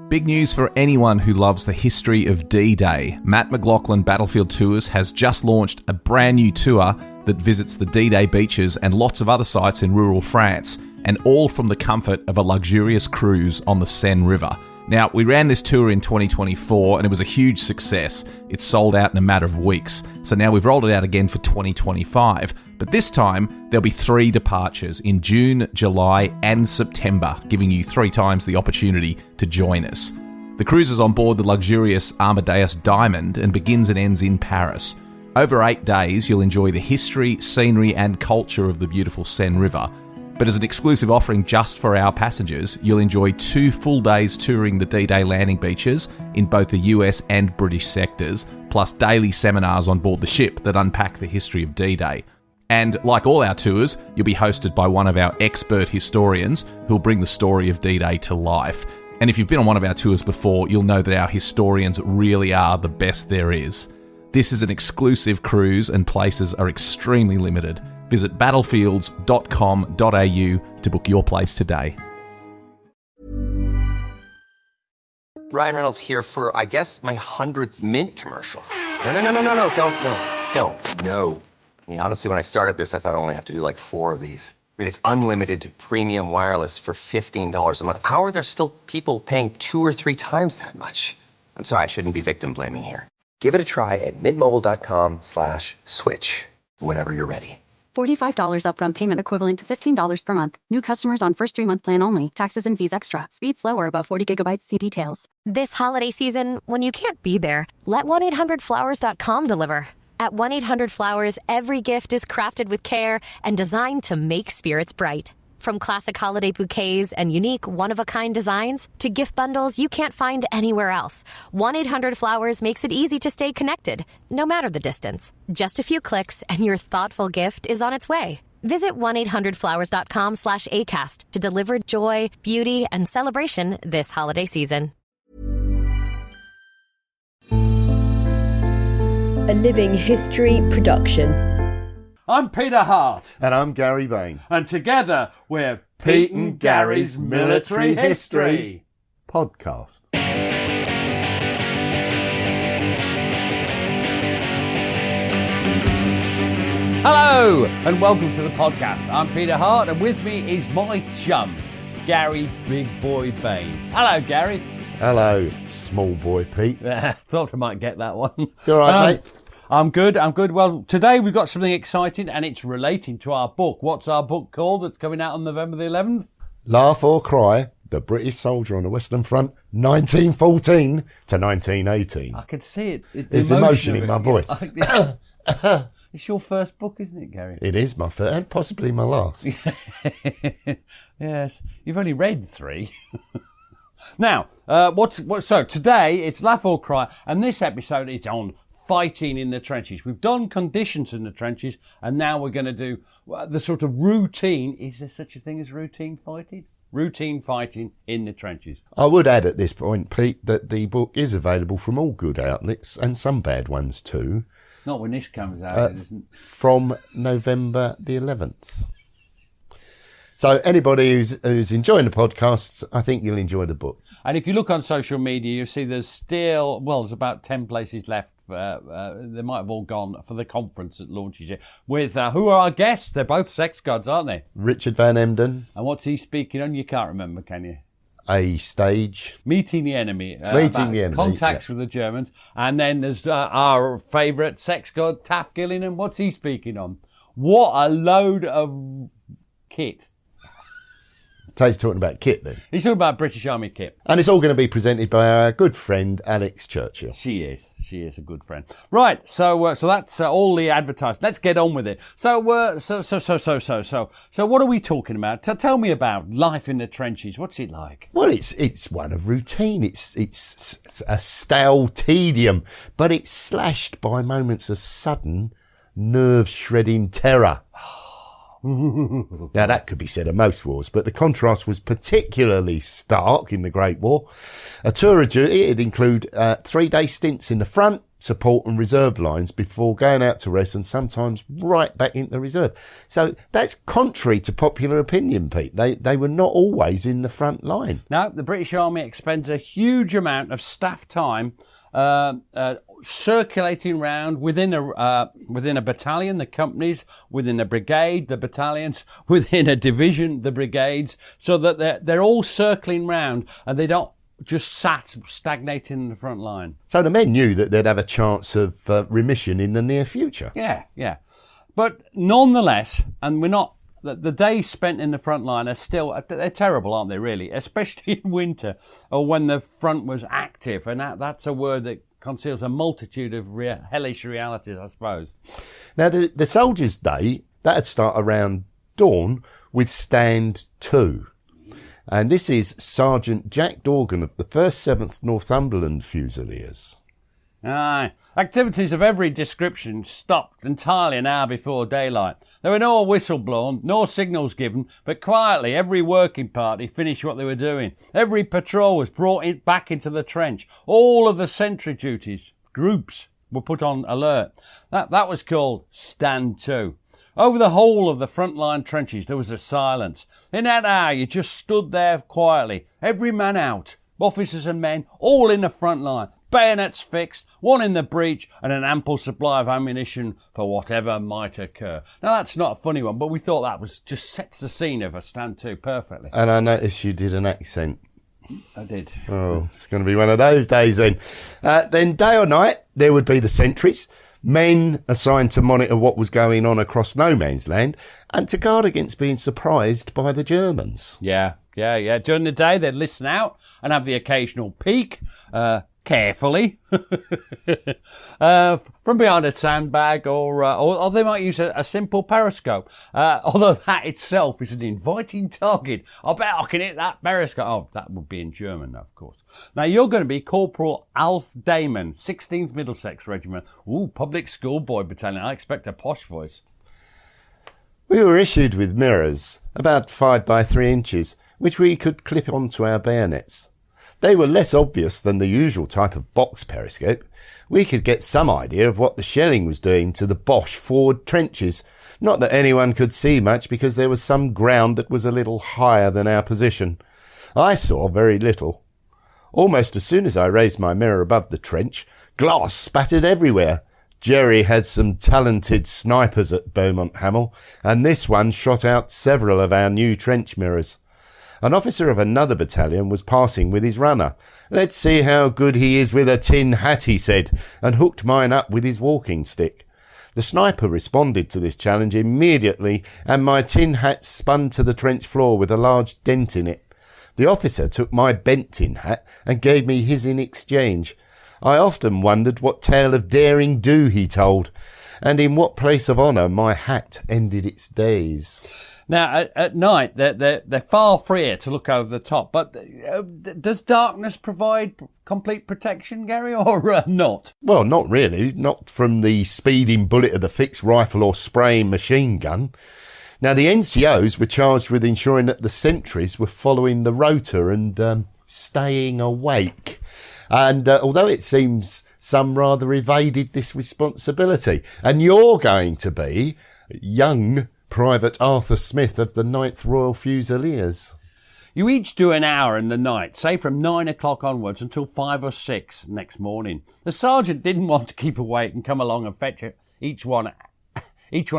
Big news for anyone who loves the history of D-Day. Matt McLachlan Battlefield Tours has just launched a brand new tour that visits the D-Day beaches and lots of other sites in rural France, and all from the comfort of a luxurious cruise on the Seine River. Now, we ran this tour in 2024 and it was a huge success. It sold out in a matter of weeks. So now we've rolled it out again for 2025. But this time, there'll be 3 departures in June, July and September, giving you 3 times the opportunity to join us. The cruise is on board the luxurious Amadeus Diamond and begins and ends in Paris. Over 8 days, you'll enjoy the history, scenery and culture of the beautiful Seine River. But as an exclusive offering just for our passengers, you'll enjoy 2 full days touring the D-Day landing beaches in both the US and British sectors, plus daily seminars on board the ship that unpack the history of D-Day. And like all our tours, you'll be hosted by one of our expert historians who'll bring the story of D-Day to life. And if you've been on one of our tours before, you'll know that our historians really are the best there is. This is an exclusive cruise and places are extremely limited. Visit battlefields.com.au to book your place today. Ryan Reynolds here for, I guess, my 100th Mint commercial. No, don't. I mean, honestly, when I started this, I thought I only have to do like 4 of these. I mean, it's unlimited premium wireless for $15 a month. How are there still people paying 2 or 3 times that much? I'm sorry, I shouldn't be victim blaming here. Give it a try at mintmobile.com/switch whenever you're ready. $45 upfront payment equivalent to $15 per month. New customers on first 3-month plan only. Taxes and fees extra. Speed slower above 40 gigabytes. See details. This holiday season, when you can't be there, let 1-800-Flowers.com deliver. At 1-800-Flowers, every gift is crafted with care and designed to make spirits bright. From classic holiday bouquets and unique one-of-a-kind designs to gift bundles you can't find anywhere else, 1-800-Flowers makes it easy to stay connected, no matter the distance. Just a few clicks and your thoughtful gift is on its way. Visit 1-800-Flowers.com/ACAST to deliver joy, beauty, and celebration this holiday season. A Living History production. I'm Peter Hart. And I'm Gary Bain. And together we're Pete and Gary's Military History Podcast. Hello and welcome to the podcast. I'm Peter Hart and with me is my chum, Gary Big Boy Bain. Hello, Gary. Hello, small boy Pete. Thought I might get that one. You all right, mate? I'm good. Well, today we've got something exciting and it's relating to our book. What's our book called that's coming out on November the 11th? Laugh or Cry, The British Soldier on the Western Front, 1914 to 1918. I can see it. There's emotion in my voice. It's your first book, isn't it, Gary? It is my first and possibly my last. Yes. You've only read 3. Now, so today it's Laugh or Cry and this episode is on fighting in the trenches. We've done conditions in the trenches and now we're going to do the sort of routine. Is there such a thing as routine fighting? Routine fighting in the trenches. I would add at this point, Pete, that the book is available from all good outlets and some bad ones too. Not when this comes out, it isn't. From November the 11th. So anybody who's enjoying the podcasts, I think you'll enjoy the book. And if you look on social media, you'll see there's about 10 places left. They might have all gone for the conference that launches it. With who are our guests? They're both sex gods, aren't they? Richard Van Emden. And what's he speaking on? You can't remember, can you? A Stage. Meeting the Enemy. Meeting the Enemy. Contacts with the Germans. And then there's our favourite sex god, Taff Gillingham. What's he speaking on? What a load of kit. He's talking about kit then. He's talking about British Army kit. And it's all going to be presented by our good friend, Alex Churchill. She is a good friend. Right, so that's all the advertising. Let's get on with it. So what are we talking about? Tell me about life in the trenches. What's it like? Well, it's one of routine. It's a stale tedium, but it's slashed by moments of sudden, nerve-shredding terror. Now, that could be said of most wars, but the contrast was particularly stark in the Great War. A tour of duty, it'd include 3-day stints in the front, support and reserve lines before going out to rest and sometimes right back into reserve. So that's contrary to popular opinion, Pete. They were not always in the front line. No, the British Army expends a huge amount of staff time circulating round within a battalion, the companies, within a brigade, the battalions, within a division, the brigades, so that they're all circling round and they don't just stagnating in the front line. So the men knew that they'd have a chance of remission in the near future. Yeah. But nonetheless, and we're not, the days spent in the front line they're terrible, aren't they, really? Especially in winter or when the front was active. And that's a word that conceals a multitude of hellish realities, I suppose. Now, the Soldiers' Day, that'd start around dawn with Stand 2. And this is Sergeant Jack Dorgan of the 1st 7th Northumberland Fusiliers. Aye. Activities of every description stopped entirely an hour before daylight. There were no whistle blown, no signals given, but quietly every working party finished what they were doing. Every patrol was brought back into the trench. All of the sentry duties, groups, were put on alert. That was called Stand 2. Over the whole of the front-line trenches there was a silence. In that hour you just stood there quietly, every man out, officers and men, all in the front line, bayonets fixed, one in the breech, and an ample supply of ammunition for whatever might occur. Now that's not a funny one, but we thought that was just sets the scene of a Stand 2 perfectly. And I noticed you did an accent. I did. Oh, it's going to be one of those days then. Then day or night, there would be the sentries, men assigned to monitor what was going on across no man's land and to guard against being surprised by the Germans. Yeah. During the day, they'd listen out and have the occasional peek, carefully, from behind a sandbag, or they might use a simple periscope. Although that itself is an inviting target. I bet I can hit that periscope. Oh, that would be in German, of course. Now, you're going to be Corporal Alf Damon, 16th Middlesex Regiment. Ooh, public school boy battalion. I expect a posh voice. We were issued with mirrors, about 5 by 3 inches, which we could clip onto our bayonets. They were less obvious than the usual type of box periscope. We could get some idea of what the shelling was doing to the Boche forward trenches. Not that anyone could see much because there was some ground that was a little higher than our position. I saw very little. Almost as soon as I raised my mirror above the trench, glass spattered everywhere. Jerry had some talented snipers at Beaumont Hamel, and this one shot out several of our new trench mirrors. An officer of another battalion was passing with his runner. "Let's see how good he is with a tin hat," he said, and hooked mine up with his walking stick. The sniper responded to this challenge immediately, and my tin hat spun to the trench floor with a large dent in it. The officer took my bent tin hat and gave me his in exchange. I often wondered what tale of daring do he told, and in what place of honour my hat ended its days. Now, at night, they're far freer to look over the top, but does darkness provide complete protection, Gary, or not? Well, not really. Not from the speeding bullet of the fixed rifle or spraying machine gun. Now, the NCOs were charged with ensuring that the sentries were following the rota and staying awake. And although it seems some rather evaded this responsibility, and you're going to be young Private Arthur Smith of the 9th Royal Fusiliers. You each do an hour in the night, say from 9 o'clock onwards until 5 or 6 next morning. The sergeant didn't want to keep awake and come along and fetch each one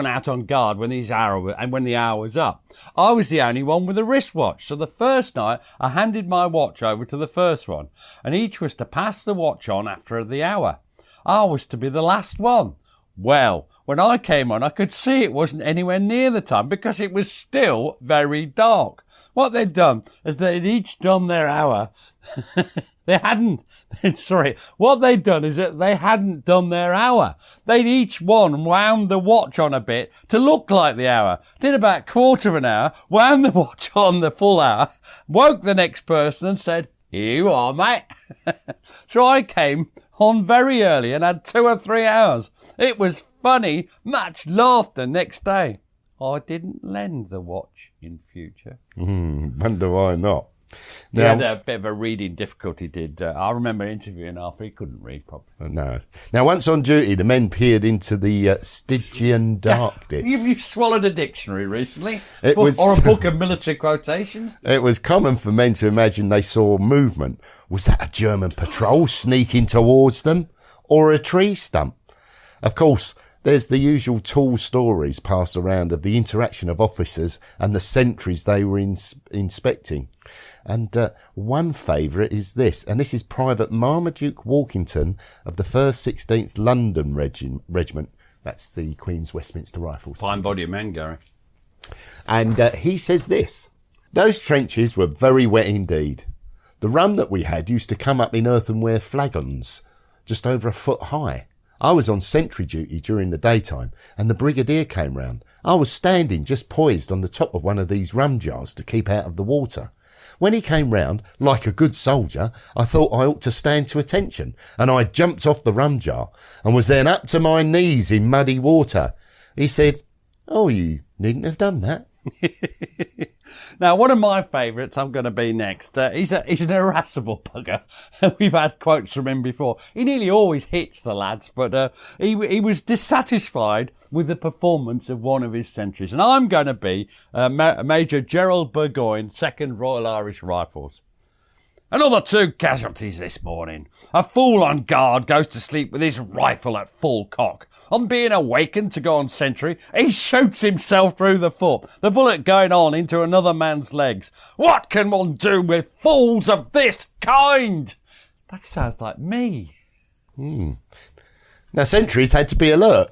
out on guard when the hour was up. I was the only one with a wristwatch, so the first night I handed my watch over to the first one, and each was to pass the watch on after the hour. I was to be the last one. Well, when I came on, I could see it wasn't anywhere near the time because it was still very dark. What they'd done is they'd each done their hour. What they'd done is that they hadn't done their hour. They'd each one wound the watch on a bit to look like the hour. Did about a quarter of an hour, wound the watch on the full hour, woke the next person and said, "Here you are, mate." So I came on very early and had 2 or 3 hours. It was funny, much laughter next day. I didn't lend the watch in future. Wonder why not. He had a bit of a reading difficulty, I remember interviewing after he couldn't read properly. No. Now, once on duty, the men peered into the Stygian darkness. You swallowed a dictionary recently? Or a book of military quotations? It was common for men to imagine they saw movement. Was that a German patrol sneaking towards them? Or a tree stump? Of course, there's the usual tall stories passed around of the interaction of officers and the sentries they were inspecting. And one favourite is this, and this is Private Marmaduke Walkington of the 1st 16th London Regiment. That's the Queen's Westminster Rifles. Fine body of men, Gary. And he says this: those trenches were very wet indeed. The rum that we had used to come up in earthenware flagons, just over a foot high. I was on sentry duty during the daytime, and the brigadier came round. I was standing just poised on the top of one of these rum jars to keep out of the water. When he came round, like a good soldier, I thought I ought to stand to attention, and I jumped off the rum jar, and was then up to my knees in muddy water. He said, "Oh, you needn't have done that." Now, one of my favourites, I'm going to be next. He's an irascible bugger. We've had quotes from him before. He nearly always hits the lads, but he was dissatisfied with the performance of one of his sentries. And I'm going to be Major Gerald Burgoyne, 2nd Royal Irish Rifles. Another 2 casualties this morning. A fool on guard goes to sleep with his rifle at full cock. On being awakened to go on sentry, he shoots himself through the foot, the bullet going on into another man's legs. What can one do with fools of this kind? That sounds like me. Now, sentries had to be alert.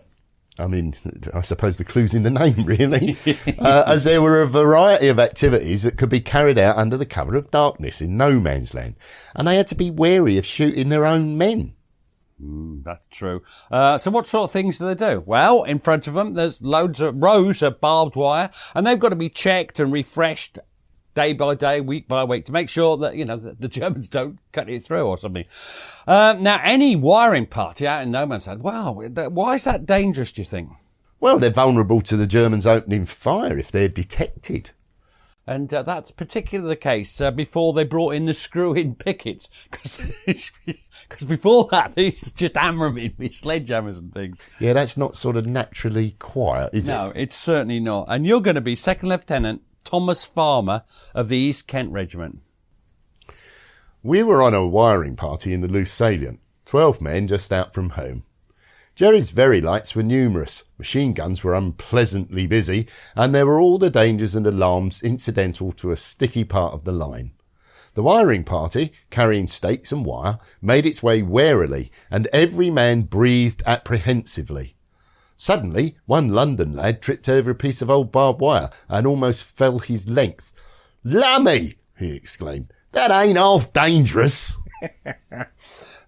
I mean, I suppose the clue's in the name, really, as there were a variety of activities that could be carried out under the cover of darkness in no man's land, and they had to be wary of shooting their own men. That's true. So what sort of things do they do? Well, in front of them, there's rows of barbed wire, and they've got to be checked and refreshed day by day, week by week, to make sure that, the Germans don't cut it through or something. Now, any wiring party out in no man's land, why is that dangerous, do you think? Well, they're vulnerable to the Germans opening fire if they're detected. And that's particularly the case before they brought in the screw-in pickets. Because before that, they used to just hammer them in with sledgehammers and things. Yeah, that's not sort of naturally quiet, is it? No, it's certainly not. And you're going to be 2nd Lieutenant Thomas Farmer of the East Kent Regiment. We were on a wiring party in the loose salient, 12 men just out from home. Jerry's very lights were numerous, machine guns were unpleasantly busy, and there were all the dangers and alarms incidental to a sticky part of the line. The wiring party, carrying stakes and wire, made its way warily, and every man breathed apprehensively. Suddenly, one London lad tripped over a piece of old barbed wire and almost fell his length. "Lummy!" he exclaimed. "That ain't half dangerous."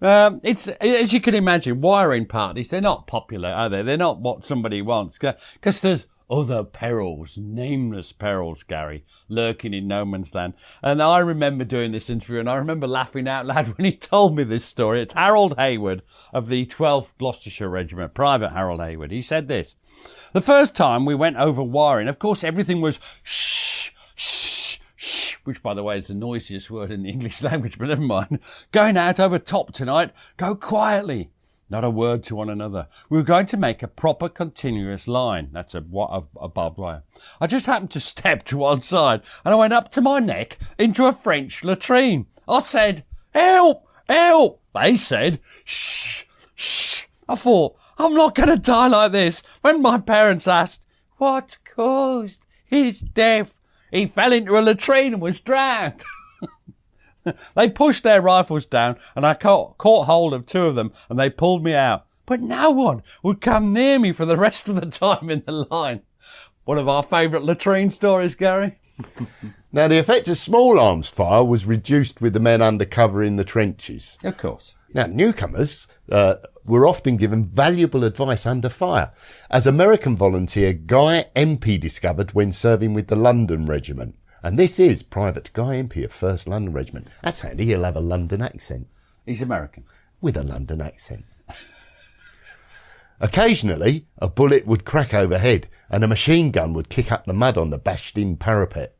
It's, as you can imagine, wiring parties, they're not popular, are they? They're not what somebody wants. Because there's other perils, nameless perils, Gary, lurking in no man's land. And I remember doing this interview, and I remember laughing out loud when he told me this story. It's Harold Hayward of the 12th Gloucestershire Regiment, Private Harold Hayward. He said this: "The first time we went over wiring, of course, everything was shh, shh, shh, which, by the way, is the noisiest word in the English language, but never mind. Going out over top tonight, go quietly. Not a word to one another. We were going to make a proper continuous line." That's a barbed wire. "I just happened to step to one side, and I went up to my neck into a French latrine. I said, 'Help, help!' They said, 'Shh, shh.' I thought, I'm not going to die like this. When my parents asked, 'What caused his death?' He fell into a latrine and was drowned." They pushed their rifles down, and I caught hold of 2 of them, and they pulled me out. But no one would come near me for the rest of the time in the line. One of our favourite latrine stories, Gary. Now, the effect of small arms fire was reduced with the men under cover in the trenches. Of course. Now, newcomers were often given valuable advice under fire, as American volunteer Guy Empey discovered when serving with the London Regiment. And this is Private Guy Empey of 1st London Regiment. That's handy, he'll have a London accent. He's American. With a London accent. Occasionally, a bullet would crack overhead and a machine gun would kick up the mud on the bashed-in parapet.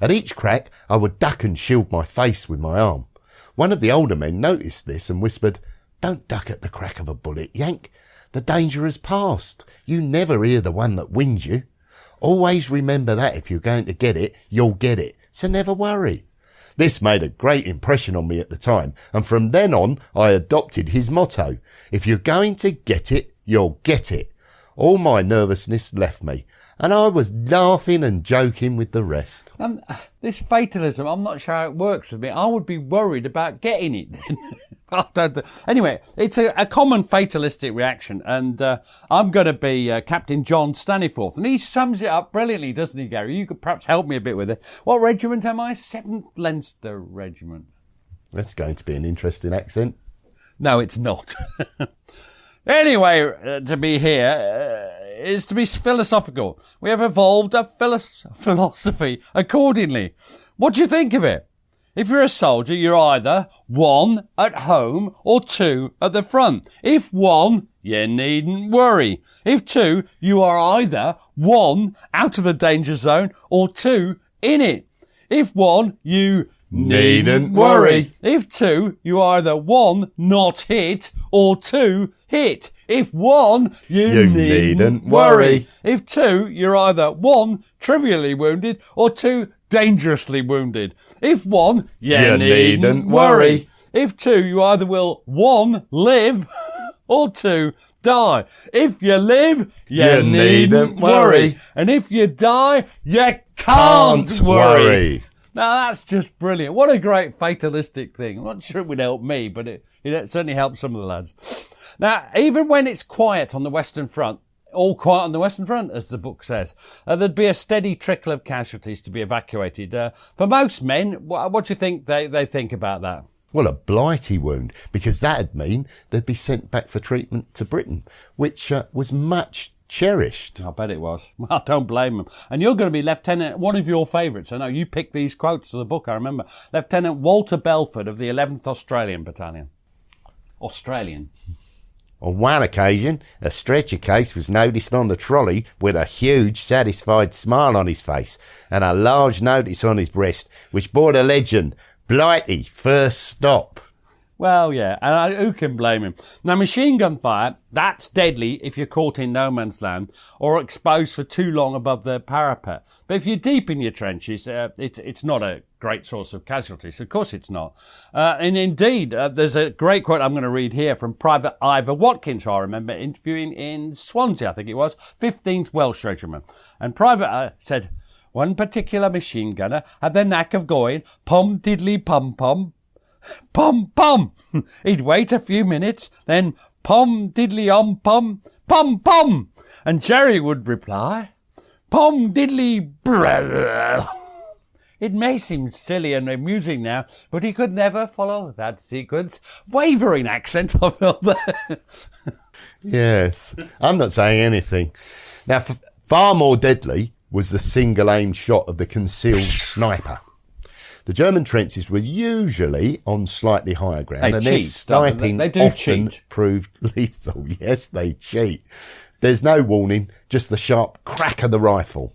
At each crack, I would duck and shield my face with my arm. One of the older men noticed this and whispered, "Don't duck at the crack of a bullet, Yank. The danger has passed. You never hear the one that wings you. Always remember that if you're going to get it, you'll get it. So never worry." This made a great impression on me at the time, and from then on, I adopted his motto. If you're going to get it, you'll get it. All my nervousness left me, and I was laughing and joking with the rest. This fatalism, I'm not sure how it works with me. I would be worried about getting it then. Anyway, it's a common fatalistic reaction, and I'm going to be Captain John Staniforth, and he sums it up brilliantly, doesn't he, Gary? You could perhaps help me a bit with it. What regiment am I? 7th Leinster Regiment. That's going to be an interesting accent. No, it's not. Anyway, to be here is to be philosophical. We have evolved a philosophy accordingly. What do you think of it? If you're a soldier, you're either 1, at home, or 2, at the front. If 1, you needn't worry. If 2, you are either 1, out of the danger zone, or 2, in it. If 1, you needn't worry. If 2, you are either 1, not hit, or 2, hit. If 1, you needn't worry. If 2, you're either 1, trivially wounded, or 2, dangerously wounded. If 1, you needn't worry. If 2, you either will 1, live, or 2, die. If you live, you needn't worry. And if you die, you can't worry. Now that's just brilliant. What a great fatalistic thing. I'm not sure it would help me, but it certainly helps some of the lads. Now, even when it's quiet on the Western Front, all quiet on the Western Front, as the book says, there'd be a steady trickle of casualties to be evacuated. For most men, what do you think they think about that? Well, a blighty wound, because that'd mean they'd be sent back for treatment to Britain, which was much cherished. I bet it was. Well, I don't blame them. And you're going to be Lieutenant, one of your favourites. I know you picked these quotes to the book, I remember. Lieutenant Walter Belford of the 11th Australian Battalion. Australian. On one occasion, a stretcher case was noticed on the trolley with a huge, satisfied smile on his face and a large notice on his breast, which bore the legend, "Blighty, first stop." Well, yeah, and who can blame him? Now, machine gun fire, that's deadly if you're caught in no man's land or exposed for too long above the parapet. But if you're deep in your trenches, it's not a great source of casualties. Of course it's not. And indeed, there's a great quote I'm going to read here from Private Ivor Watkins, who I remember interviewing in Swansea, I think it was, 15th Welsh Regiment. And Private said, "One particular machine gunner had the knack of going pom diddly pom pom, pom pom. He'd wait a few minutes, then pom diddly om pom, pom pom. And Jerry would reply, pom diddly brrrr." It may seem silly and amusing now, but he could never follow that sequence. Wavering accent, I felt there. Yes, I'm not saying anything. Now, far more deadly was the single-aim shot of the concealed sniper. The German trenches were usually on slightly higher ground, and their sniping they do often cheat. proved lethal. Yes, they cheat. There's no warning, just the sharp crack of the rifle.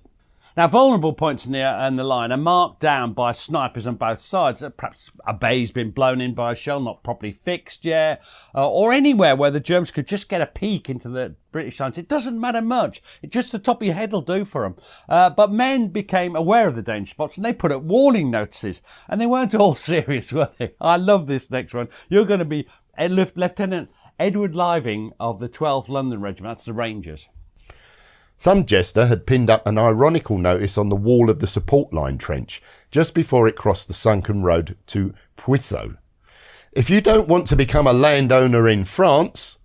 Now, vulnerable points in the line are marked down by snipers on both sides. Perhaps a bay's been blown in by a shell, not properly fixed yet, or anywhere where the Germans could just get a peek into the British lines. It doesn't matter much. Just the top of your head will do for them. But men became aware of the danger spots and they put up warning notices. And they weren't all serious, were they? I love this next one. You're going to be Lieutenant Edward Living of the 12th London Regiment. That's the Rangers. Some jester had pinned up an ironical notice on the wall of the support line trench just before it crossed the sunken road to Puisseau. "If you don't want to become a landowner in France,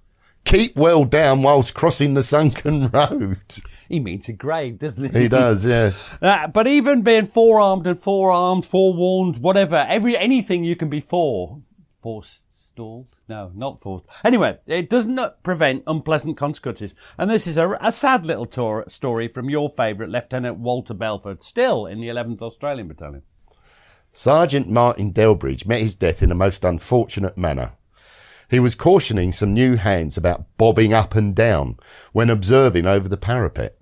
keep well down whilst crossing the sunken road." He means a grave, doesn't he? He does, yes. But even being forearmed and forearmed, forewarned, whatever, anything you can be forestalled? No, not forced. Anyway, it does not prevent unpleasant consequences. And this is a sad little story from your favourite Lieutenant Walter Belford, still in the 11th Australian Battalion. Sergeant Martin Delbridge met his death in a most unfortunate manner. He was cautioning some new hands about bobbing up and down when observing over the parapet.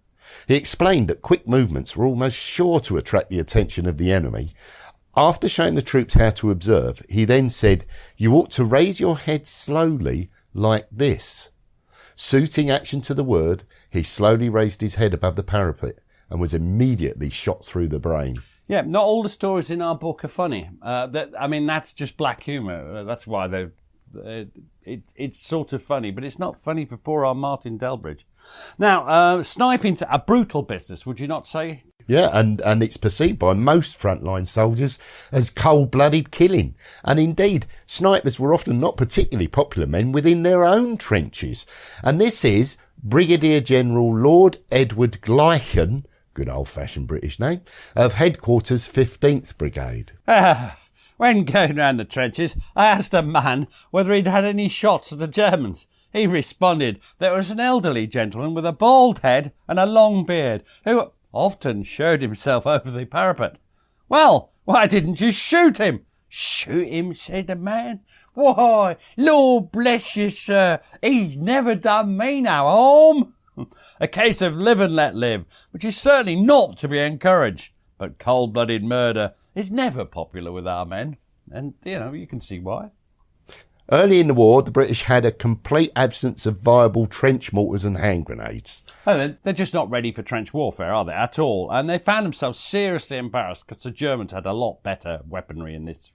He explained that quick movements were almost sure to attract the attention of the enemy. After showing the troops how to observe, he then said, "You ought to raise your head slowly like this." Suiting action to the word, he slowly raised his head above the parapet and was immediately shot through the brain. Yeah, not all the stories in our book are funny. That's just black humour. That's why it's sort of funny, but it's not funny for poor old Martin Delbridge. Now, sniping's a brutal business, would you not say? Yeah, and it's perceived by most frontline soldiers as cold-blooded killing. And indeed, snipers were often not particularly popular men within their own trenches. And this is Brigadier General Lord Edward Gleichen, good old-fashioned British name, of Headquarters 15th Brigade. When going round the trenches, I asked a man whether he'd had any shots at the Germans. He responded there was an elderly gentleman with a bald head and a long beard who often showed himself over the parapet. "Well, why didn't you shoot him?" "Shoot him," said the man. "Why, Lord bless you, sir, he's never done me no harm." A case of live and let live, which is certainly not to be encouraged. But cold-blooded murder is never popular with our men. And, you can see why. Early in the war, the British had a complete absence of viable trench mortars and hand grenades. Oh, they're just not ready for trench warfare, are they, at all? And they found themselves seriously embarrassed because the Germans had a lot better weaponry in this.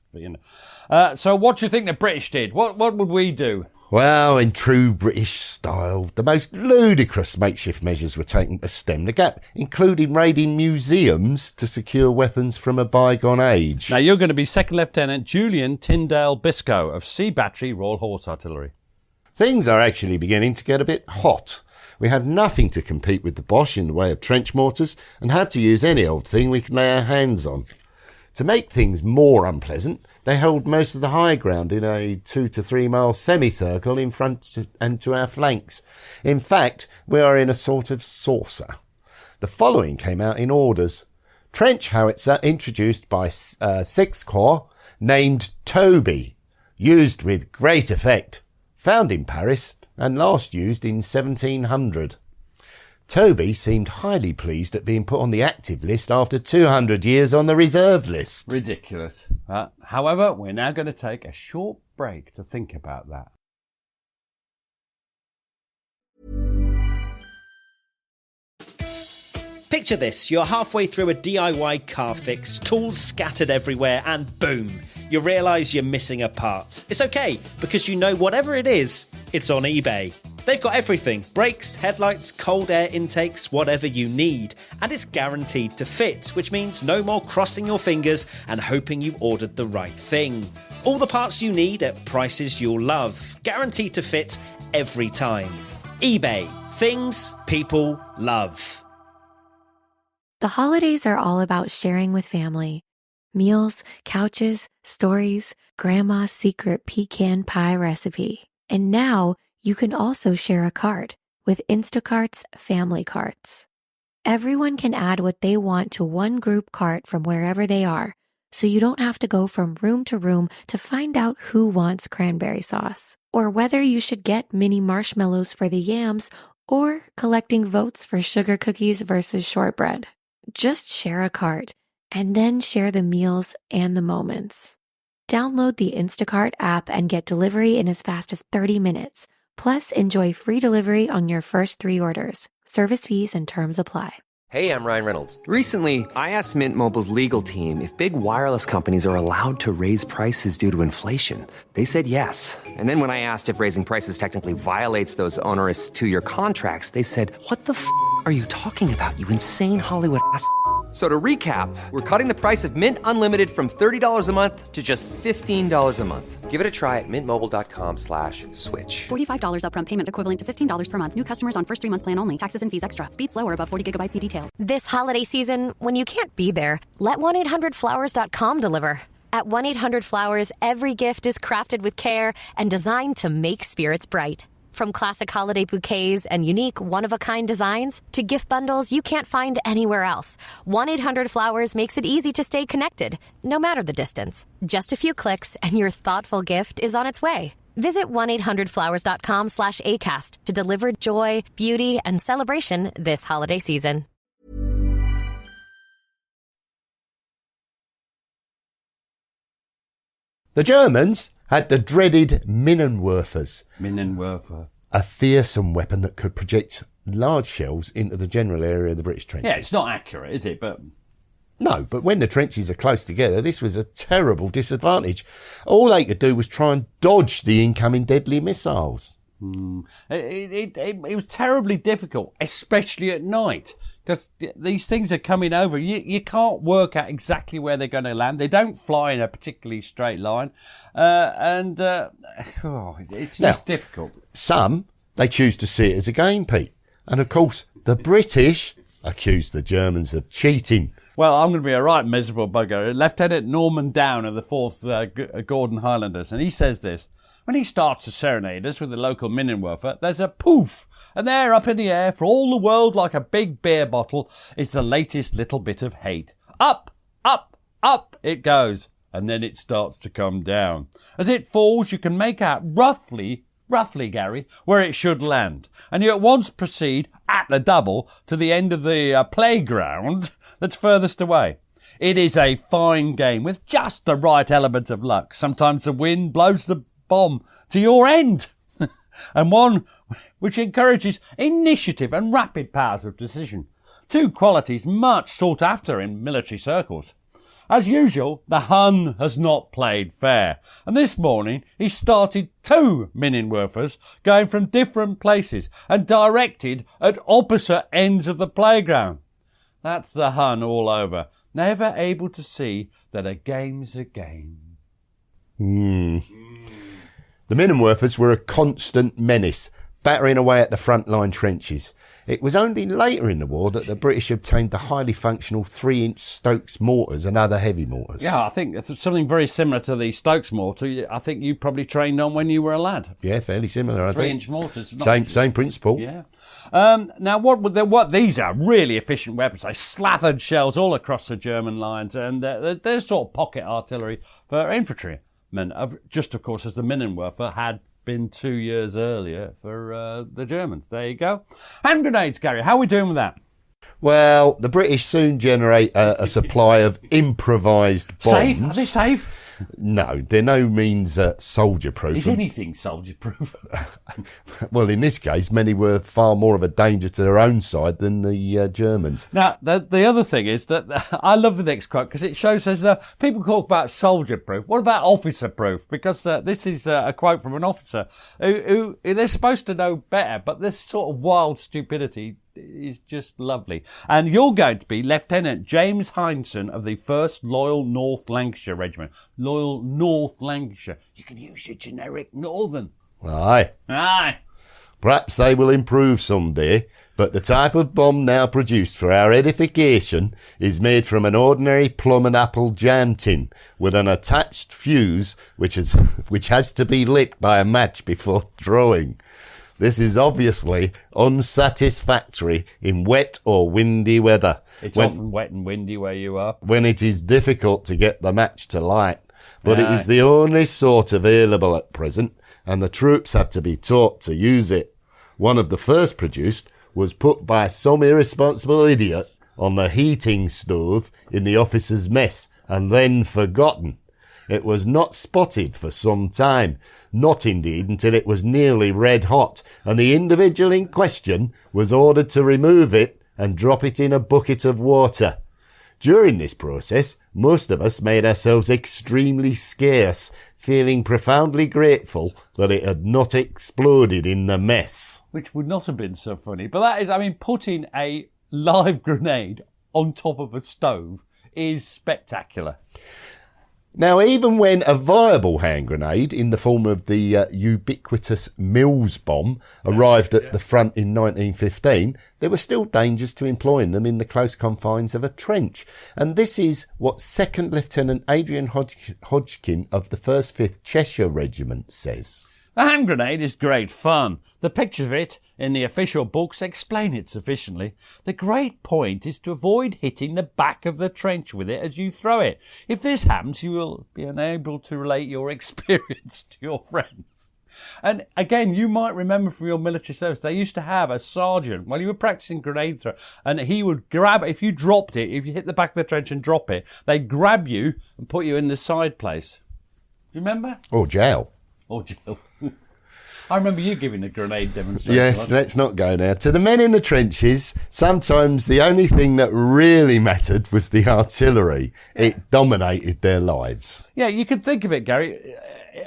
So what do you think the British did? What would we do? Well, in true British style, the most ludicrous makeshift measures were taken to stem the gap, including raiding museums to secure weapons from a bygone age. Now, you're going to be Second Lieutenant Julian Tyndale Biscoe of Sea Battery Royal Horse Artillery. Things are actually beginning to get a bit hot. We have nothing to compete with the Bosch in the way of trench mortars and have to use any old thing we can lay our hands on. To make things more unpleasant, they hold most of the high ground in a 2 to 3 mile semicircle in front and to our flanks. In fact, we are in a sort of saucer. The following came out in orders. Trench howitzer introduced by 6th Corps, named Toby, used with great effect, found in Paris and last used in 1700. Toby seemed highly pleased at being put on the active list after 200 years on the reserve list. Ridiculous. However, we're now going to take a short break to think about that. Picture this, you're halfway through a DIY car fix, tools scattered everywhere, and boom, you realise you're missing a part. It's okay, because you know whatever it is, it's on eBay. They've got everything, brakes, headlights, cold air intakes, whatever you need. And it's guaranteed to fit, which means no more crossing your fingers and hoping you ordered the right thing. All the parts you need at prices you'll love, guaranteed to fit every time. eBay, things people love. The holidays are all about sharing with family. Meals, couches, stories, grandma's secret pecan pie recipe. And now, you can also share a cart with Instacart's Family Carts. Everyone can add what they want to one group cart from wherever they are, so you don't have to go from room to room to find out who wants cranberry sauce, or whether you should get mini marshmallows for the yams or collecting votes for sugar cookies versus shortbread. Just share a cart, and then share the meals and the moments. Download the Instacart app and get delivery in as fast as 30 minutes. Plus, enjoy free delivery on your first 3 orders. Service fees and terms apply. Hey, I'm Ryan Reynolds. Recently, I asked Mint Mobile's legal team if big wireless companies are allowed to raise prices due to inflation. They said yes. And then when I asked if raising prices technically violates those onerous 2-year contracts, they said, "What the f*** are you talking about, you insane Hollywood ass?" So to recap, we're cutting the price of Mint Unlimited from $30 a month to just $15 a month. Give it a try at mintmobile.com/switch. $45 upfront payment equivalent to $15 per month. New customers on first 3-month plan only. Taxes and fees extra. Speed slower above 40 gigabytes. See details. This holiday season, when you can't be there, let 1-800-Flowers.com deliver. At 1-800-Flowers, every gift is crafted with care and designed to make spirits bright. From classic holiday bouquets and unique one-of-a-kind designs to gift bundles you can't find anywhere else, 1-800-Flowers makes it easy to stay connected, no matter the distance. Just a few clicks and your thoughtful gift is on its way. Visit 1-800-Flowers.com/ACAST to deliver joy, beauty, and celebration this holiday season. The Germans had the dreaded Minenwerfers, Minenwerfer. a fearsome weapon that could project large shells into the general area of the British trenches. Yeah, it's not accurate, is it? But no, but when the trenches are close together, this was a terrible disadvantage. All they could do was try and dodge the incoming deadly missiles. It was terribly difficult, especially at night, because these things are coming over. You can't work out exactly where they're going to land. They don't fly in a particularly straight line, it's just difficult. Some, they choose to see it as a game, Pete. And of course, the British accuse the Germans of cheating. Well, I'm going to be a right miserable bugger. Lieutenant Norman Down of the 4th Gordon Highlanders, and he says this: when he starts to serenade us with the local Minenwerfer, there's a poof, and there up in the air, for all the world like a big beer bottle, is the latest little bit of hate. Up, up, up it goes, and then it starts to come down. As it falls, you can make out roughly, Gary, where it should land, and you at once proceed at the double to the end of the playground that's furthest away. It is a fine game with just the right element of luck. Sometimes the wind blows the bomb to your end, and one which encourages initiative and rapid powers of decision, two qualities much sought after in military circles. As usual, the Hun has not played fair, and this morning he started 2 Minenwerfers going from different places and directed at opposite ends of the playground. That's the Hun all over, never able to see that a game's a game. The Minenwerfers were a constant menace, battering away at the front-line trenches. It was only later in the war that the British obtained the highly functional 3-inch Stokes mortars and other heavy mortars. Yeah, I think it's something very similar to the Stokes mortar. I think you probably trained on when you were a lad. Yeah, fairly similar, I think. 3-inch mortars. Same principle. Yeah. Now, what these are really efficient weapons. They slathered shells all across the German lines, and they're sort of pocket artillery for infantrymen, just, of course, as the Minenwerfer had been 2 years earlier for the Germans. There you go. Hand grenades, Gary. How are we doing with that? Well, the British soon generate a supply of improvised bombs. Safe? Are they safe? No, they're no means soldier-proof. Is anything soldier-proof? Well, in this case, many were far more of a danger to their own side than the Germans. Now, the other thing is that I love the next quote because it shows us people talk about soldier-proof. What about officer-proof? Because this is a quote from an officer who they're supposed to know better, but this sort of wild stupidity is just lovely. And you're going to be Lieutenant James Hindson of the 1st Loyal North Lancashire Regiment. Loyal North Lancashire. You can use your generic Northern. Aye. Perhaps they will improve someday, but the type of bomb now produced for our edification is made from an ordinary plum and apple jam tin with an attached fuse which has to be lit by a match before throwing. This is obviously unsatisfactory in wet or windy weather. It's often wet and windy where you are. When it is difficult to get the match to light. But it is the only sort available at present, and the troops have to be taught to use it. One of the first produced was put by some irresponsible idiot on the heating stove in the officers' mess, and then forgotten. It was not spotted for some time, not indeed until it was nearly red hot, and the individual in question was ordered to remove it and drop it in a bucket of water. During this process, most of us made ourselves extremely scarce, feeling profoundly grateful that it had not exploded in the mess. Which would not have been so funny. But that is, putting a live grenade on top of a stove is spectacular. Now, even when a viable hand grenade in the form of the ubiquitous Mills bomb arrived at the front in 1915, there were still dangers to employing them in the close confines of a trench. And this is what 2nd Lieutenant Adrian Hodgkin of the 1st 5th Cheshire Regiment says. The hand grenade is great fun. The pictures of it in the official books explain it sufficiently. The great point is to avoid hitting the back of the trench with it as you throw it. If this happens, you will be unable to relate your experience to your friends. And again, you might remember from your military service, they used to have a sergeant while you were practicing grenade throw, and he would grab, if you dropped it, if you hit the back of the trench and drop it, they'd grab you and put you in the side place. Do you remember? Or jail. Or jail. I remember you giving a grenade demonstration. Yes, let's not go there. To the men in the trenches, sometimes the only thing that really mattered was the artillery. It dominated their lives. Yeah, you could think of it, Gary,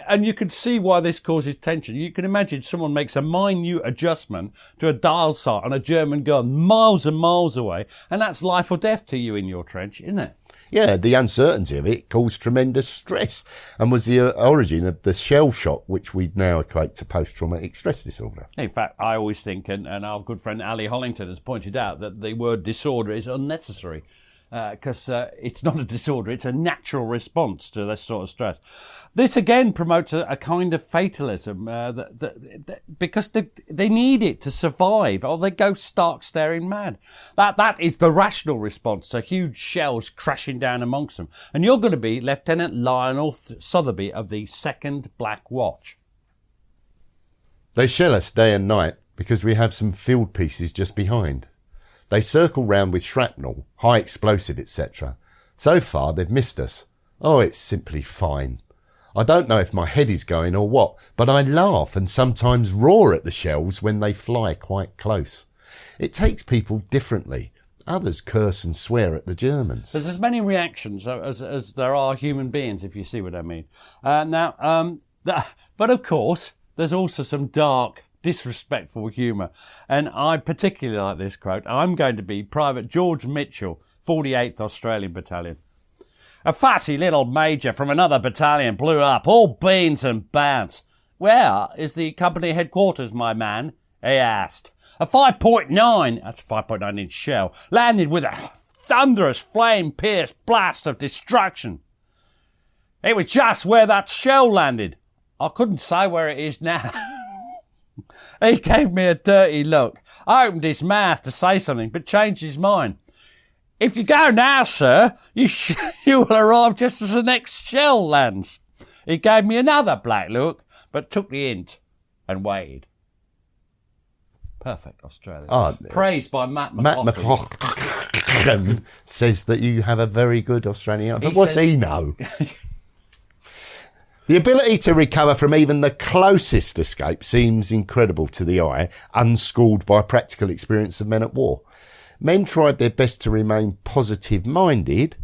and you could see why this causes tension. You can imagine someone makes a minute adjustment to a dial sight on a German gun miles and miles away, and that's life or death to you in your trench, isn't it? Yeah, the uncertainty of it caused tremendous stress and was the origin of the shell shock, which we now equate to post-traumatic stress disorder. In fact, I always think, and our good friend Ali Hollington has pointed out, that the word disorder is unnecessary because it's not a disorder, it's a natural response to this sort of stress. This again promotes a kind of fatalism because they need it to survive, or they go stark staring mad. That is the rational response to huge shells crashing down amongst them. And you're going to be Lieutenant Lionel Sotheby of the 2nd Black Watch. They shell us day and night because we have some field pieces just behind. They circle round with shrapnel, high explosive, etc. So far, they've missed us. Oh, it's simply fine. I don't know if my head is going or what, but I laugh and sometimes roar at the shells when they fly quite close. It takes people differently. Others curse and swear at the Germans. There's as many reactions as there are human beings, if you see what I mean. But of course, there's also some dark, disrespectful humour. And I particularly like this quote. I'm going to be Private George Mitchell, 48th Australian Battalion. A fussy little major from another battalion blew up, all beans and bounce. Where is the company headquarters, my man? He asked. A 5.9, that's a 5.9 inch shell, landed with a thunderous flame-pierced blast of destruction. It was just where that shell landed. I couldn't say where it is now. He gave me a dirty look. I opened his mouth to say something, but changed his mind. If you go now, sir, you will arrive just as the next shell lands. He gave me another black look, but took the hint and waited. Perfect Australia. Praised by Matt McLachlan. Matt McLachlan says that you have a very good Australian. But what's he know? The ability to recover from even the closest escape seems incredible to the eye, unschooled by practical experience of men at war. Men tried their best to remain positive-minded,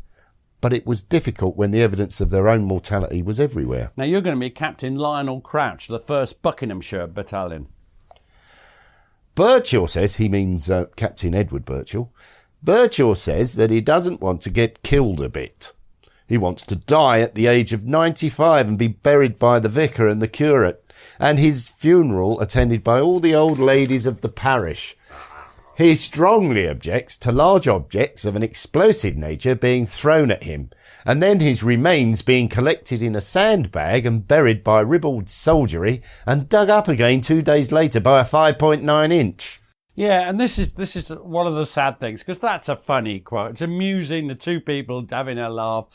but it was difficult when the evidence of their own mortality was everywhere. Now you're going to be Captain Lionel Crouch, the 1st Buckinghamshire Battalion. Birchall says, he means Captain Edward Birchall. Birchall says that he doesn't want to get killed a bit. He wants to die at the age of 95 and be buried by the vicar and the curate, and his funeral attended by all the old ladies of the parish. He strongly objects to large objects of an explosive nature being thrown at him, and then his remains being collected in a sandbag and buried by ribald soldiery and dug up again 2 days later by a 5.9 inch. Yeah, and this is one of the sad things, because that's a funny quote. It's amusing, the two people having a laugh.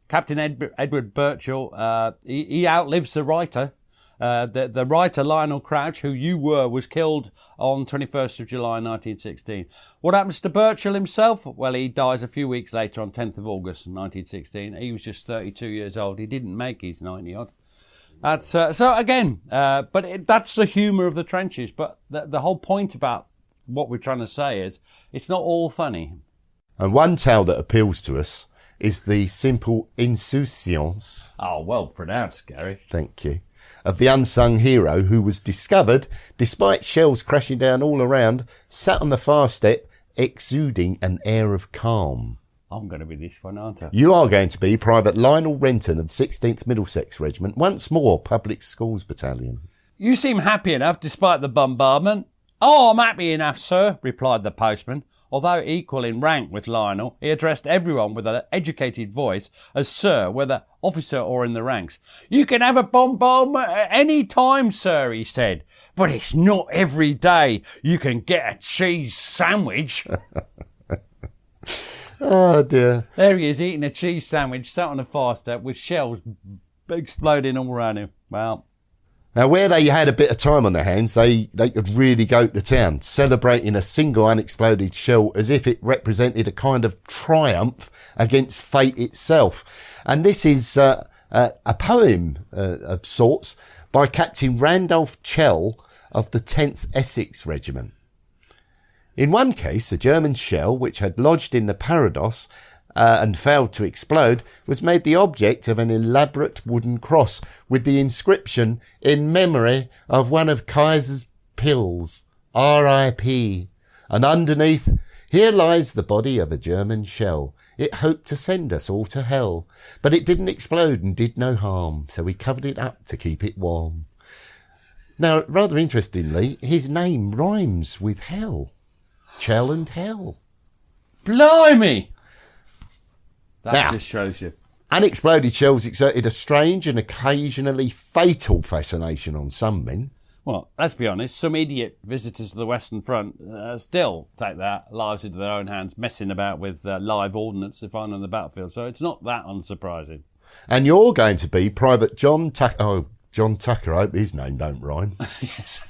Captain Edward Birchall, he outlives the writer. The writer Lionel Crouch, who you were, was killed on 21st of July 1916. What happens to Birchall himself? Well, he dies a few weeks later on 10th of August 1916. He was just 32 years old. He didn't make his 90-odd. That's so again, that's the humour of the trenches. But the whole point about what we're trying to say is it's not all funny. And one tale that appeals to us is the simple insouciance. Oh, well pronounced, Gary. Thank you. Of the unsung hero who was discovered, despite shells crashing down all around, sat on the far step, exuding an air of calm. I'm going to be this one, aren't I? You are going to be Private Lionel Renton of the 16th Middlesex Regiment, once more Public Schools Battalion. You seem happy enough despite the bombardment. Oh, I'm happy enough, sir, replied the postman. Although equal in rank with Lionel, he addressed everyone with an educated voice as sir, whether officer or in the ranks. You can have a bombardment at any time, sir, he said. But it's not every day you can get a cheese sandwich. Oh, dear. There he is, eating a cheese sandwich, sat on a fire step with shells exploding all around him. Well. Now, where they had a bit of time on their hands, they could really go to town, celebrating a single unexploded shell as if it represented a kind of triumph against fate itself. And this is a poem of sorts by Captain Randolph Chell of the 10th Essex Regiment. In one case, a German shell which had lodged in the Parados and failed to explode was made the object of an elaborate wooden cross with the inscription "In memory of one of Kaiser's pills, R.I.P. And underneath, "Here lies the body of a German shell. It hoped to send us all to hell, but it didn't explode and did no harm, so we covered it up to keep it warm." Now, rather interestingly, his name rhymes with hell. Chell and hell. Blimey! That Now, just shows you. Unexploded shells exerted a strange and occasionally fatal fascination on some men. Well, let's be honest, some idiot visitors to the Western Front still take their lives into their own hands, messing about with live ordnance they find on the battlefield, so it's not that unsurprising. And you're going to be Private John Tucker. Oh, John Tucker, I hope his name don't rhyme. Yes.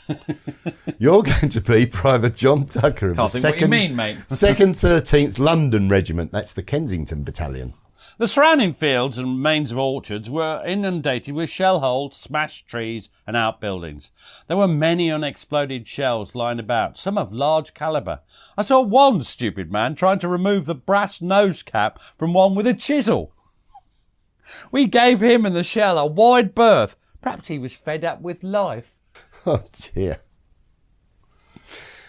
You're going to be Private John Tucker of Can't the think what you mean, mate. 2nd 13th London Regiment. That's the Kensington Battalion. The surrounding fields and mains of orchards were inundated with shell holes, smashed trees and outbuildings. There were many unexploded shells lying about, some of large calibre. I saw one stupid man trying to remove the brass nose cap from one with a chisel. We gave him and the shell a wide berth. Perhaps he was fed up with life. Oh dear.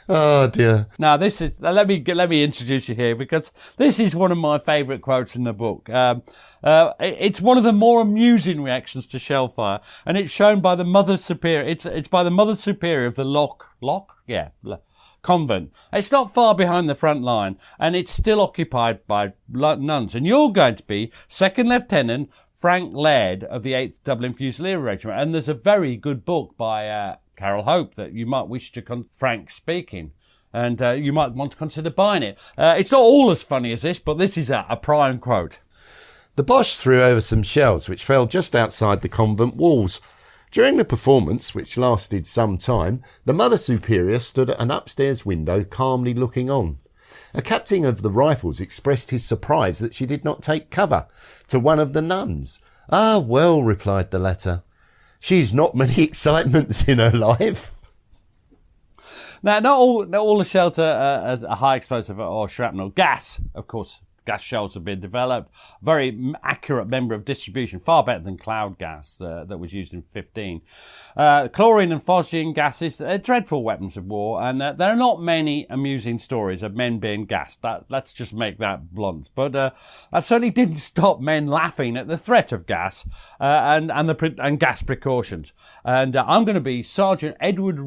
Oh dear. Now this is let me introduce you here, because this is one of my favourite quotes in the book. It's one of the more amusing reactions to shell fire, and it's shown by the Mother Superior. It's by the Mother Superior of the convent. It's not far behind the front line, and it's still occupied by nuns. And you're going to be Second Lieutenant Frank Laird of the 8th Dublin Fusilier Regiment. And there's a very good book by Carol Hope that you might wish to Frank speaking. And you might want to consider buying it. It's not all as funny as this, but this is a prime quote. The Boche threw over some shells which fell just outside the convent walls. During the performance, which lasted some time, the Mother Superior stood at an upstairs window calmly looking on. A captain of the Rifles expressed his surprise that she did not take cover to one of the nuns. "Ah, well," replied the latter, "she's not many excitements in her life." Now, not all the shells are as a high explosive or shrapnel. Gas, of course, gas shells have been developed. Very accurate member of distribution, far better than cloud gas that was used in 15. Chlorine and phosgene gases, they're dreadful weapons of war, and there are not many amusing stories of men being gassed. Let's just make that blunt. But that certainly didn't stop men laughing at the threat of gas and gas precautions. And I'm going to be Sergeant Edward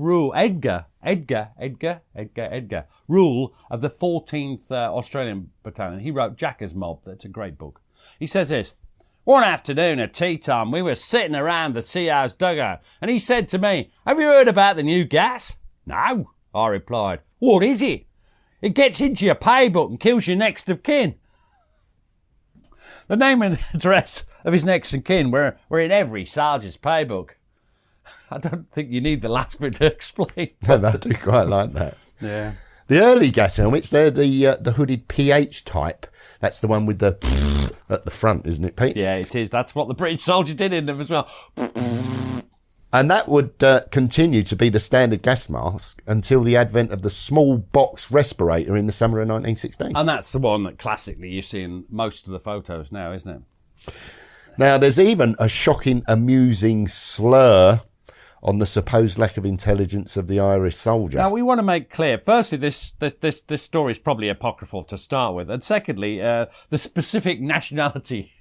Edgar Rule of the 14th Australian Battalion. He wrote Jacker's Mob. That's a great book. He says this: "One afternoon at tea time, we were sitting around the CR's dugout, and he said to me, 'Have you heard about the new gas?' 'No,' I replied. 'What is it?' 'It gets into your pay book and kills your next of kin.' The name and address of his next of kin were in every sergeant's pay book. I don't think you need the last bit to explain. No, I do quite like that. Yeah. The early gas helmets, they're the hooded PH type. That's the one with the at the front, isn't it, Pete? Yeah, it is. That's what the British soldier did in them as well. And that would continue to be the standard gas mask until the advent of the small box respirator in the summer of 1916. And that's the one that classically you see in most of the photos now, isn't it? Now, there's even a shocking, amusing slur on the supposed lack of intelligence of the Irish soldier. Now, we want to make clear, firstly, this story is probably apocryphal to start with. And secondly, the specific nationality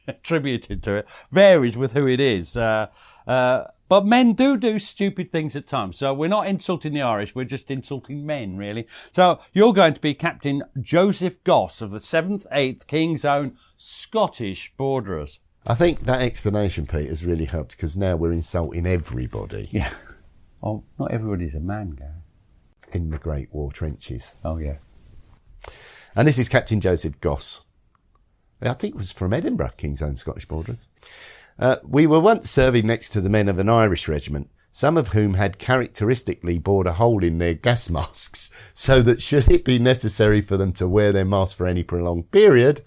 attributed to it varies with who it is. But men do stupid things at times. So we're not insulting the Irish, we're just insulting men, really. So you're going to be Captain Joseph Goss of the 7th, 8th King's Own Scottish Borderers. I think that explanation, Pete, has really helped, because now we're insulting everybody. Yeah. Oh, not everybody's a man, Gary. In the Great War trenches. Oh, yeah. And this is Captain Joseph Goss. I think it was from Edinburgh, King's Own Scottish Borderers. We were once serving next to the men of an Irish regiment, some of whom had characteristically bored a hole in their gas masks, so that should it be necessary for them to wear their mask for any prolonged period,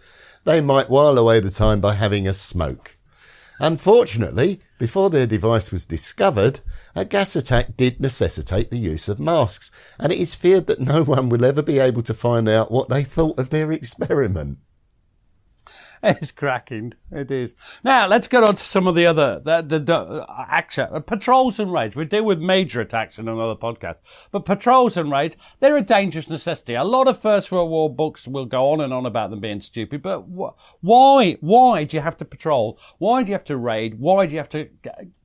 they might while away the time by having a smoke. Unfortunately, before their device was discovered, a gas attack did necessitate the use of masks, and it is feared that no one will ever be able to find out what they thought of their experiment. It's cracking. It is. Now, let's get on to some of the other patrols and raids. We deal with major attacks in another podcast. But patrols and raids, they're a dangerous necessity. A lot of First World War books will go on and on about them being stupid. But why? Why do you have to patrol? Why do you have to raid? Why do you have to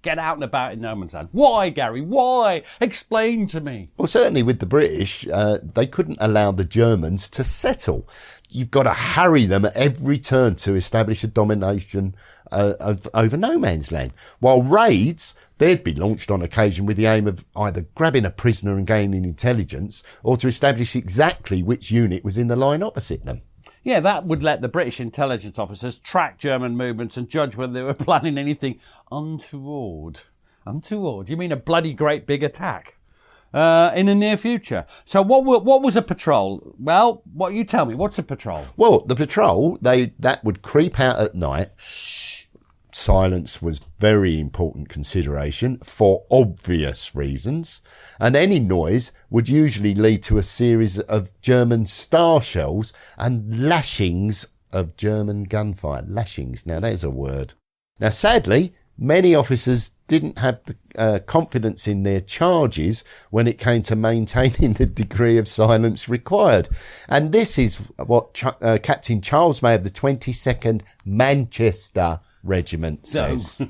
get out and about in no man's land? Why, Gary? Why? Explain to me. Well, certainly with the British, they couldn't allow the Germans to settle. You've got to harry them at every turn to establish a domination over no man's land. While raids, they'd be launched on occasion with the aim of either grabbing a prisoner and gaining intelligence, or to establish exactly which unit was in the line opposite them. Yeah, that would let the British intelligence officers track German movements and judge whether they were planning anything untoward. Untoward? You mean a bloody great big attack? In the near future. So what was a patrol? Well, what you tell me, what's a patrol? Well, the patrol, that would creep out at night. Silence was very important consideration for obvious reasons. And any noise would usually lead to a series of German star shells and lashings of German gunfire. Lashings, now there's a word. Now, sadly, many officers didn't have the confidence in their charges when it came to maintaining the degree of silence required. And this is what Captain Charles May of the 22nd Manchester Regiment says.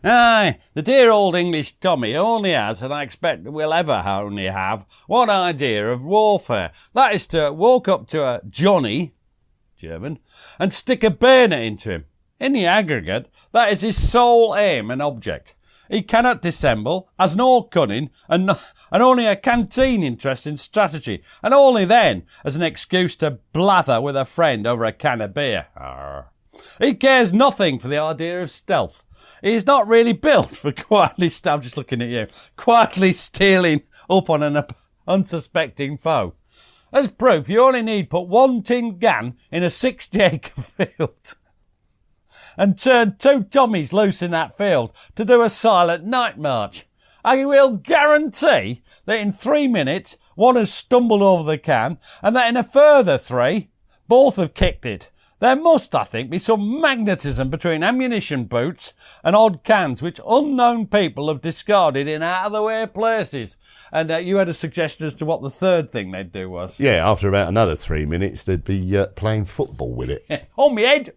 Aye, the dear old English Tommy only has, and I expect will ever only have, one idea of warfare. That is to walk up to a Johnny, German, and stick a bayonet into him. In the aggregate, that is his sole aim and object. He cannot dissemble, has no cunning, and only a canteen interest in strategy, and only then as an excuse to blather with a friend over a can of beer. Arr. He cares nothing for the idea of stealth. He is not really built for quietly, I'm just looking at you, quietly stealing up on an unsuspecting foe. As proof, you only need put one tin gun in a 60-acre field and turn 2 Tommies loose in that field to do a silent night march. I will guarantee that in 3 minutes, one has stumbled over the can, and that in a further 3, both have kicked it. There must, I think, be some magnetism between ammunition boots and odd cans which unknown people have discarded in out-of-the-way places. And you had a suggestion as to what the third thing they'd do was. Yeah, after about another 3 minutes, they'd be playing football with it. On me head!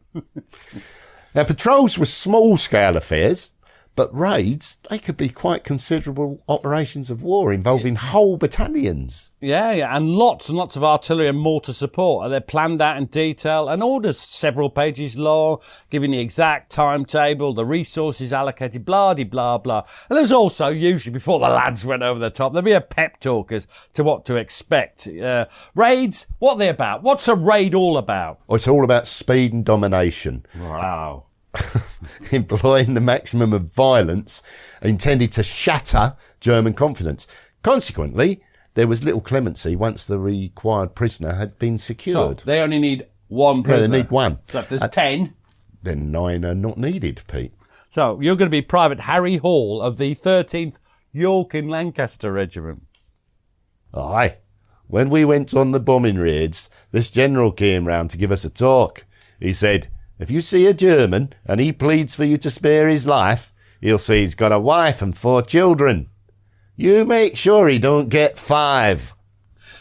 Now, patrols were small-scale affairs, but raids, they could be quite considerable operations of war involving whole battalions. Yeah, and lots of artillery and mortar support. They're planned out in detail and orders several pages long, giving the exact timetable, the resources allocated, blah-de-blah, blah. And there's also, usually before the lads went over the top, there'd be a pep talk as to what to expect. Raids, what are they about? What's a raid all about? Oh, it's all about speed and domination. Wow. Employing the maximum of violence intended to shatter German confidence. Consequently, there was little clemency once the required prisoner had been secured. So they only need one prisoner. Yeah, they need one. So if there's 10... then 9 are not needed, Pete. So you're going to be Private Harry Hall of the 13th York and Lancaster Regiment. Aye. When we went on the bombing raids, this general came round to give us a talk. He said, if you see a German and he pleads for you to spare his life, he'll say he's got a wife and 4 children. You make sure he don't get 5.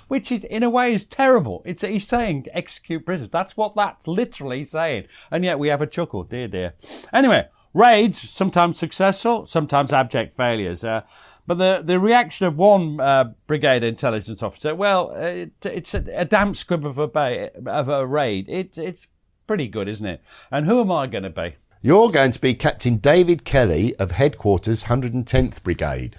Which is, in a way, is terrible. He's saying execute prisoners. That's what that's literally saying. And yet we have a chuckle, dear. Anyway, raids, sometimes successful, sometimes abject failures. But the reaction of one brigade intelligence officer, well, it's a damp squib of a raid. It's pretty good, isn't it? And who am I going to be? You're going to be Captain David Kelly of Headquarters 110th Brigade.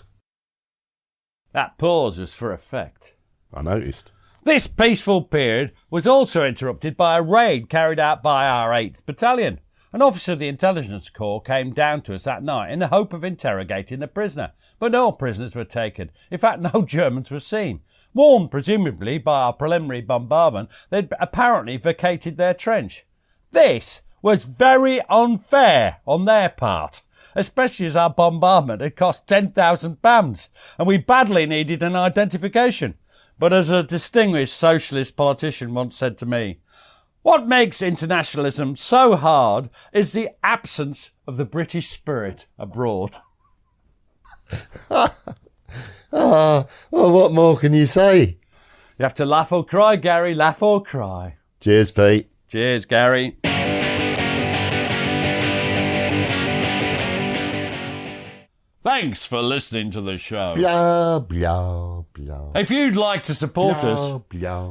That pause was for effect. I noticed. This peaceful period was also interrupted by a raid carried out by our 8th Battalion. An officer of the Intelligence Corps came down to us that night in the hope of interrogating the prisoner, but no prisoners were taken. In fact, no Germans were seen. Warned, presumably, by our preliminary bombardment, they'd apparently vacated their trench. This was very unfair on their part, especially as our bombardment had cost £10,000 and we badly needed an identification. But as a distinguished socialist politician once said to me, what makes internationalism so hard is the absence of the British spirit abroad. Well, what more can you say? You have to laugh or cry, Gary, laugh or cry. Cheers, Pete. Cheers, Gary. Thanks for listening to the show. Blah, blah, blah. If you'd like to support us,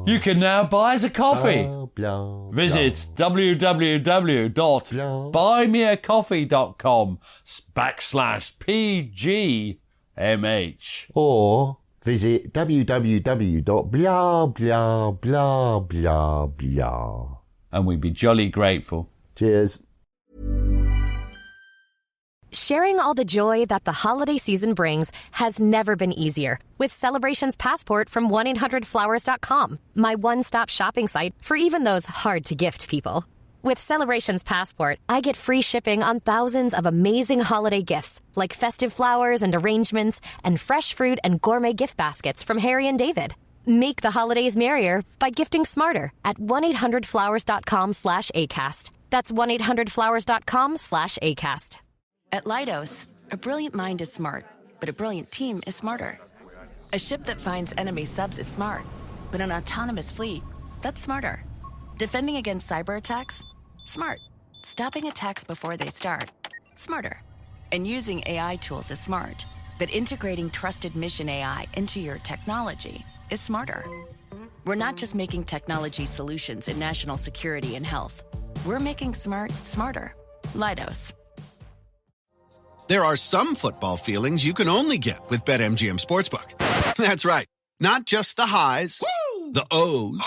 you can now buy us a coffee. Visit www.buymeacoffee.com/PGMH. Or visit www.blah. And we'd be jolly grateful. Cheers. Sharing all the joy that the holiday season brings has never been easier. With Celebrations Passport from 1-800-Flowers.com, my one-stop shopping site for even those hard-to-gift people. With Celebrations Passport, I get free shipping on thousands of amazing holiday gifts, like festive flowers and arrangements, and fresh fruit and gourmet gift baskets from Harry and David. Make the holidays merrier by gifting smarter at 1-800-Flowers.com/ACAST. That's 1-800-Flowers.com/ACAST. At Leidos, a brilliant mind is smart, but a brilliant team is smarter. A ship that finds enemy subs is smart, but an autonomous fleet, that's smarter. Defending against cyber attacks? Smart. Stopping attacks before they start? Smarter. And using AI tools is smart, but integrating trusted mission AI into your technology is smarter. We're not just making technology solutions in national security and health. We're making smart smarter. Leidos. There are some football feelings you can only get with BetMGM Sportsbook. That's right. Not just the highs, the O's,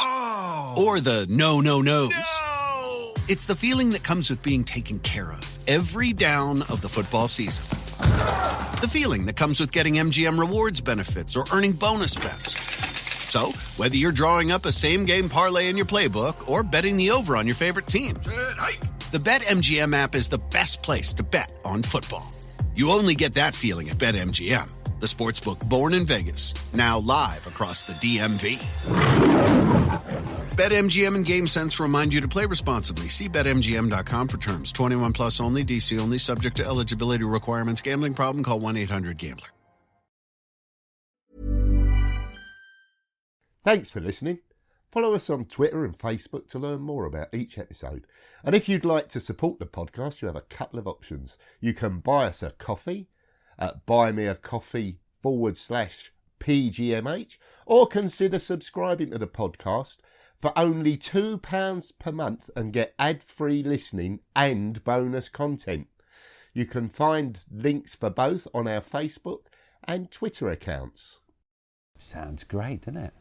or the no-no-nos. No. It's the feeling that comes with being taken care of every down of the football season. The feeling that comes with getting MGM Rewards benefits or earning bonus bets. So, whether you're drawing up a same-game parlay in your playbook or betting the over on your favorite team, the BetMGM app is the best place to bet on football. You only get that feeling at BetMGM, the sportsbook born in Vegas, now live across the DMV. BetMGM and GameSense remind you to play responsibly. See BetMGM.com for terms. 21 plus only, DC only, subject to eligibility requirements. Gambling problem? Call 1-800-GAMBLER. Thanks for listening. Follow us on Twitter and Facebook to learn more about each episode. And if you'd like to support the podcast, you have a couple of options. You can buy us a coffee at buymeacoffee.com/PGMH, or consider subscribing to the podcast for only £2 per month and get ad-free listening and bonus content. You can find links for both on our Facebook and Twitter accounts. Sounds great, doesn't it?